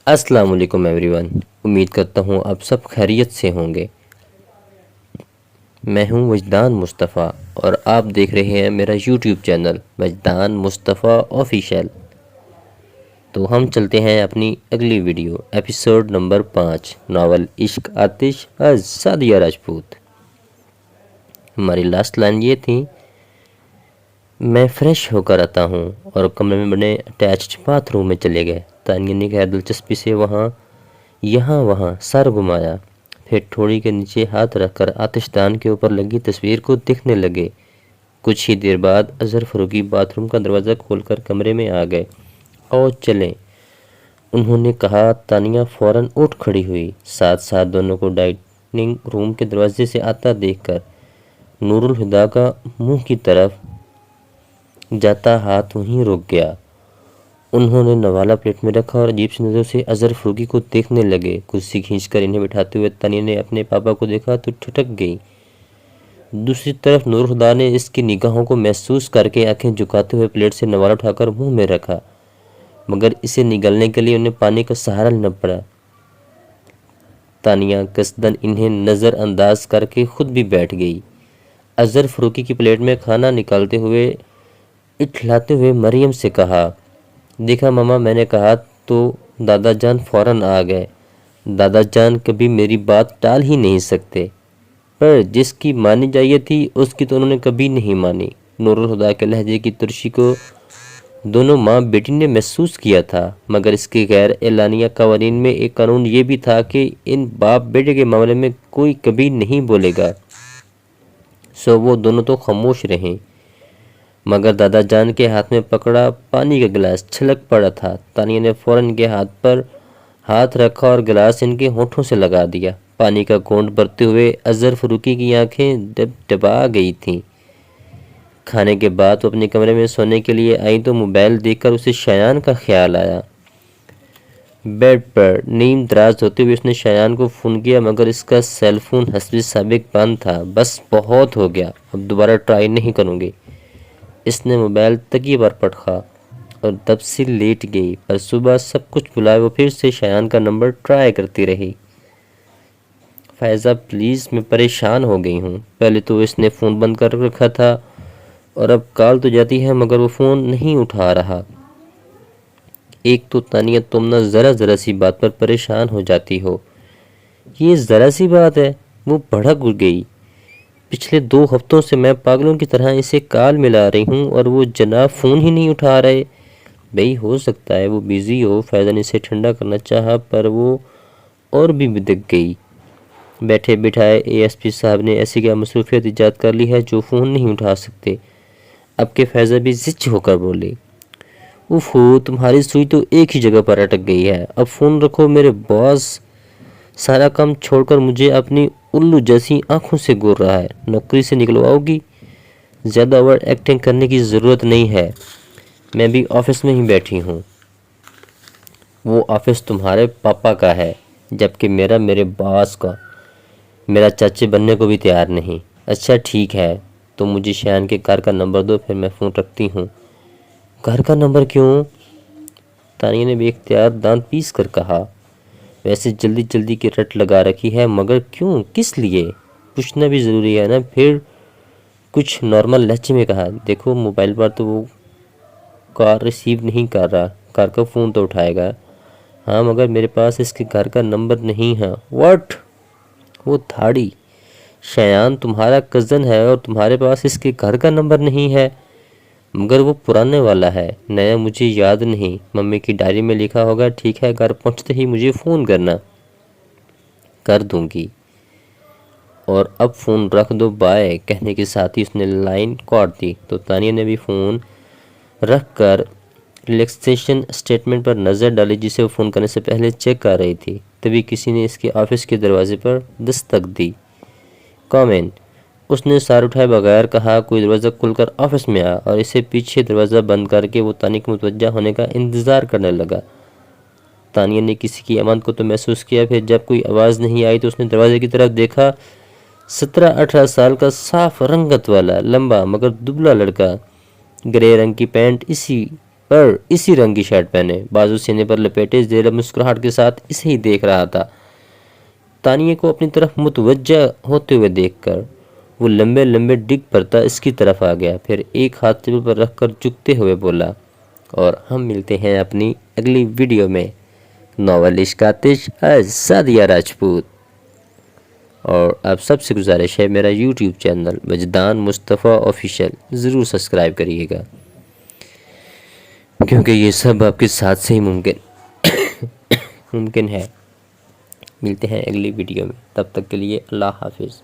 السلام علیکم every one, امید کرتا ہوں آپ سب خیریت سے ہوں گے۔ میں ہوں وجدان مصطفیٰ اور آپ دیکھ رہے ہیں میرا یوٹیوب چینل وجدان مصطفیٰ آفیشیل۔ تو ہم چلتے ہیں اپنی اگلی ویڈیو، ایپیسوڈ نمبر 5، ناول عشق آتش سعدیہ راجپوت۔ ہماری لاسٹ لائن یہ تھی، میں فریش ہو کر آتا ہوں، اور کمرے میں بنے اٹیچڈ باتھ روم میں چلے گئے۔ تانیہ نے کہا دلچسپی سے وہاں سر گھمایا، پھر ٹھوڑی کے نیچے ہاتھ رکھ کر آتش دان کے اوپر لگی تصویر کو دیکھنے لگے۔ کچھ ہی دیر بعد اظہر فاروقی باتھ روم کا دروازہ کھول کر کمرے میں آ گئے۔ آؤ چلیں، انہوں نے کہا۔ تانیہ فوراً اٹھ کھڑی ہوئی، ساتھ ساتھ دونوں کو ڈائننگ روم کے دروازے سے آتا دیکھ کر نور الہدا کا منہ کی طرف جاتا ہاتھ وہیں رک گیا۔ انہوں نے نوالہ پلیٹ میں رکھا اور عجیب سی نظروں سے اظہر فاروقی کو دیکھنے لگے۔ کرسی کھینچ کر انہیں بٹھاتے ہوئے تانیہ نے اپنے پاپا کو دیکھا تو ٹھٹک گئی۔ دوسری طرف نور الہدا نے اس کی نگاہوں کو محسوس کر کے آنکھیں جھکاتے ہوئے پلیٹ سے نوالہ اٹھا کر منہ میں رکھا، مگر اسے نگلنے کے لیے انہیں پانی کا سہارا لینا پڑا۔ تانیہ قصداً انہیں نظر انداز کر کے خود بھی بیٹھ گئی۔ اظہر فاروقی کی پلیٹ میں کھانا نکالتے ہوئے اٹھلاتے ہوئے مریم سے کہا، دیکھا ماما، میں نے کہا تو دادا جان فوراً آ گئے۔ دادا جان کبھی میری بات ٹال ہی نہیں سکتے، پر جس کی مانی چاہیے تھی اس کی تو انہوں نے کبھی نہیں مانی۔ نور الہدا کے لہجے کی ترشی کو دونوں ماں بیٹی نے محسوس کیا تھا، مگر اس کے غیر اعلانیہ قوانین میں ایک قانون یہ بھی تھا کہ ان باپ بیٹے کے معاملے میں کوئی کبھی نہیں بولے گا، سو وہ دونوں تو خاموش رہیں۔ مگر دادا جان کے ہاتھ میں پکڑا پانی کا گلاس چھلک پڑا تھا۔ تانیہ نے فوراً ان کے ہاتھ پر ہاتھ رکھا اور گلاس ان کے ہونٹوں سے لگا دیا۔ پانی کا گھونٹ بھرتے ہوئے اظہر فاروقی کی آنکھیں ڈبڈبا گئی تھیں۔ کھانے کے بعد وہ اپنے کمرے میں سونے کے لیے آئی تو موبائل دیکھ کر اسے شایان کا خیال آیا۔ بیڈ پر نیند دراز ہوتے ہوئے اس نے شایان کو فون کیا، مگر اس کا سیل فون حسب سابق بند تھا۔ بس بہت ہو گیا، اب دوبارہ ٹرائی نہیں کروں گی۔ اس نے موبائل تکیے پر پٹکا اور دب سے لیٹ گئی، پر صبح سب کچھ بھلائے وہ پھر سے شایان کا نمبر ٹرائی کرتی رہی۔ فائزہ پلیز، میں پریشان ہو گئی ہوں۔ پہلے تو اس نے فون بند کر رکھا تھا اور اب کال تو جاتی ہے مگر وہ فون نہیں اٹھا رہا۔ ایک تو تانیہ تم نہ ذرا سی بات پر پریشان ہو جاتی ہو۔ یہ ذرا سی بات ہے؟ وہ بھڑک گئی۔ پچھلے 2 ہفتوں سے میں پاگلوں کی طرح اسے کال ملا رہی ہوں اور وہ جناب فون ہی نہیں اٹھا رہے۔ بھئی ہو سکتا ہے وہ بیزی ہو۔ فائزہ نے اسے ٹھنڈا کرنا چاہا، پر وہ اور بھی بدک گئی۔ بیٹھے بٹھائے اے ایس پی صاحب نے ایسی کیا مصروفیت ایجاد کر لی ہے جو فون نہیں اٹھا سکتے؟ اب کہ فائزہ بھی زچ ہو کر بولی، اوفو، تمہاری سوئی تو ایک ہی جگہ پر اٹک گئی ہے۔ اب فون رکھو، میرے باس سارا کام چھوڑ کر مجھے اپنی الو جیسی آنکھوں سے گور رہا ہے۔ نوکری سے نکلواؤ گی؟ زیادہ اوور ایکٹنگ کرنے کی ضرورت نہیں ہے، میں بھی آفس میں ہی بیٹھی ہوں۔ وہ آفس تمہارے پاپا کا ہے، جبکہ میرے باس کا۔ میرا چاچے بننے کو بھی تیار نہیں۔ اچھا ٹھیک ہے، تو مجھے شایان کے گھر کا نمبر دو، پھر میں فون رکھتی ہوں۔ گھر کا نمبر کیوں؟ تانیہ نے بے اختیار دانت پیس کر کہا، ویسے جلدی کی رٹ لگا رکھی ہے، مگر کیوں، کس لیے؟ پوچھنا بھی ضروری ہے نا۔ پھر کچھ نارمل لہجے میں کہا، دیکھو موبائل پر تو وہ کال ریسیو نہیں کر رہا، گھر کا فون تو اٹھائے گا۔ ہاں مگر میرے پاس اس کے گھر کا نمبر نہیں ہے۔ واٹ؟ وہ دھاڑی، شایان تمہارا کزن ہے اور تمہارے پاس اس کے گھر کا نمبر نہیں ہے؟ مگر وہ پرانے والا ہے، نیا مجھے یاد نہیں۔ ممی کی ڈائری میں لکھا ہوگا۔ ٹھیک ہے، گھر پہنچتے ہی مجھے فون کرنا۔ کر دوں گی، اور اب فون رکھ دو، بائے۔ کہنے کے ساتھ ہی اس نے لائن کاٹ دی تو تانیہ نے بھی فون رکھ کر ریلیکسیشن اسٹیٹمنٹ پر نظر ڈالی، جسے وہ فون کرنے سے پہلے چیک کر رہی تھی۔ تبھی کسی نے اس کے آفس کے دروازے پر دستک دی۔ کم ان، اس نے سر اٹھائے بغیر کہا۔ کوئی دروازہ کھل کر آفس میں آیا اور اسے پیچھے دروازہ بند کر کے وہ تانیہ کے متوجہ ہونے کا انتظار کرنے لگا۔ تانیہ نے کسی کی آمد کو تو محسوس کیا، پھر جب کوئی آواز نہیں آئی تو اس نے دروازے کی طرف دیکھا۔ 17-18 سال کا صاف رنگت والا، لمبا مگر دبلا لڑکا، گرے رنگ کی پینٹ، اسی اور اسی رنگ کی شرٹ پہنے، بازو سینے پر لپیٹے، زیرہ مسکراہٹ کے ساتھ اسے ہی دیکھ رہا تھا۔ تانیہ کو اپنی طرف متوجہ ہوتے ہوئے دیکھ کر وہ لمبے لمبے ڈگ پڑتا اس کی طرف آ گیا، پھر ایک ہاتھ ٹیبل پر رکھ کر جھکتے ہوئے بولا، اور ہم ملتے ہیں اپنی اگلی ویڈیو میں۔ ناول عشق آتش، سعدیہ راجپوت۔ اور آپ سب سے گزارش ہے میرا یوٹیوب چینل وجدان مصطفیٰ آفیشیل ضرور سبسکرائب کریے گا، کیونکہ یہ سب آپ کے ساتھ سے ہی ممکن ہے۔ ملتے ہیں اگلی ویڈیو میں، تب تک کے لیے اللہ حافظ۔